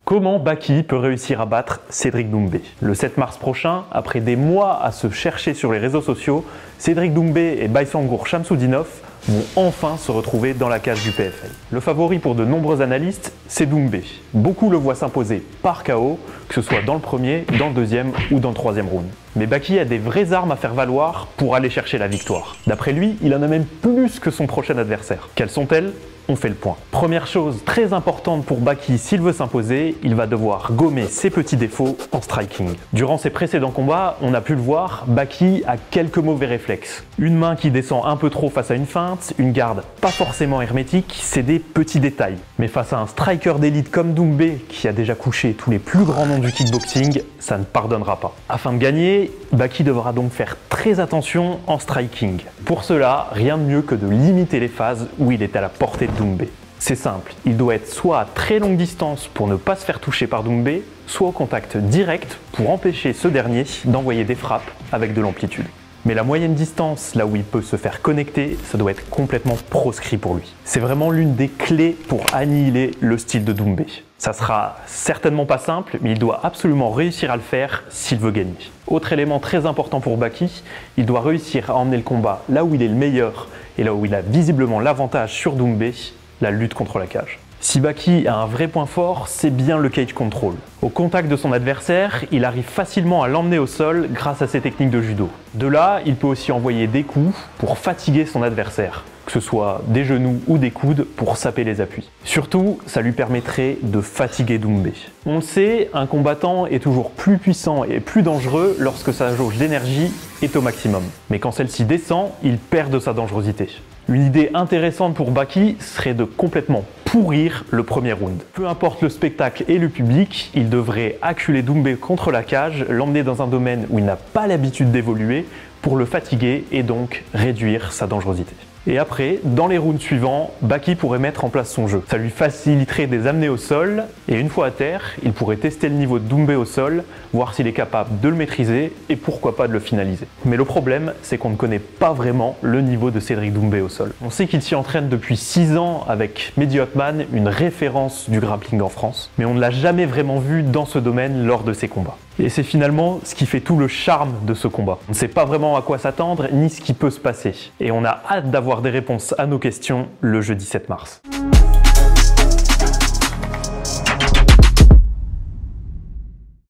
Comment Baki peut réussir à battre Cédric Doumbé? Le 7 mars prochain, après des mois à se chercher sur les réseaux sociaux, Cédric Doumbé et Baysangour Shamsudinov vont enfin se retrouver dans la cage du PFL. Le favori pour de nombreux analystes, c'est Doumbé. Beaucoup le voient s'imposer par KO, que ce soit dans le premier, dans le deuxième ou dans le troisième round. Mais Baki a des vraies armes à faire valoir pour aller chercher la victoire. D'après lui, il en a même plus que son prochain adversaire. Quelles sont-elles? On fait le point. Première chose très importante pour Baki s'il veut s'imposer, il va devoir gommer ses petits défauts en striking. Durant ses précédents combats, on a pu le voir, Baki a quelques mauvais réflexes. Une main qui descend un peu trop face à une feinte, une garde pas forcément hermétique, c'est des petits détails. Mais face à un striker d'élite comme Doumbé, qui a déjà couché tous les plus grands noms du kickboxing, ça ne pardonnera pas. Afin de gagner, Baki devra donc faire très attention en striking. Pour cela, rien de mieux que de limiter les phases où il est à la portée de Doumbé. C'est simple, il doit être soit à très longue distance pour ne pas se faire toucher par Doumbé, soit au contact direct pour empêcher ce dernier d'envoyer des frappes avec de l'amplitude. Mais la moyenne distance, là où il peut se faire connecter, ça doit être complètement proscrit pour lui. C'est vraiment l'une des clés pour annihiler le style de Doumbé. Ça sera certainement pas simple, mais il doit absolument réussir à le faire s'il veut gagner. Autre élément très important pour Baki, il doit réussir à emmener le combat là où il est le meilleur et là où il a visiblement l'avantage sur Doumbé, la lutte contre la cage. Si Baki a un vrai point fort, c'est bien le cage control. Au contact de son adversaire, il arrive facilement à l'emmener au sol grâce à ses techniques de judo. De là, il peut aussi envoyer des coups pour fatiguer son adversaire, que ce soit des genoux ou des coudes pour saper les appuis. Surtout, ça lui permettrait de fatiguer Doumbé. On le sait, un combattant est toujours plus puissant et plus dangereux lorsque sa jauge d'énergie est au maximum. Mais quand celle-ci descend, il perd de sa dangerosité. Une idée intéressante pour Baki serait de complètement pourrir le premier round. Peu importe le spectacle et le public, il devrait acculer Doumbé contre la cage, l'emmener dans un domaine où il n'a pas l'habitude d'évoluer pour le fatiguer et donc réduire sa dangerosité. Et après, dans les rounds suivants, Baki pourrait mettre en place son jeu. Ça lui faciliterait de les amener au sol, et une fois à terre, il pourrait tester le niveau de Doumbé au sol, voir s'il est capable de le maîtriser, et pourquoi pas de le finaliser. Mais le problème, c'est qu'on ne connaît pas vraiment le niveau de Cédric Doumbé au sol. On sait qu'il s'y entraîne depuis 6 ans avec Mehdi Hotman, une référence du grappling en France, mais on ne l'a jamais vraiment vu dans ce domaine lors de ses combats. Et c'est finalement ce qui fait tout le charme de ce combat. On ne sait pas vraiment à quoi s'attendre, ni ce qui peut se passer. Et on a hâte d'avoir des réponses à nos questions le jeudi 7 mars.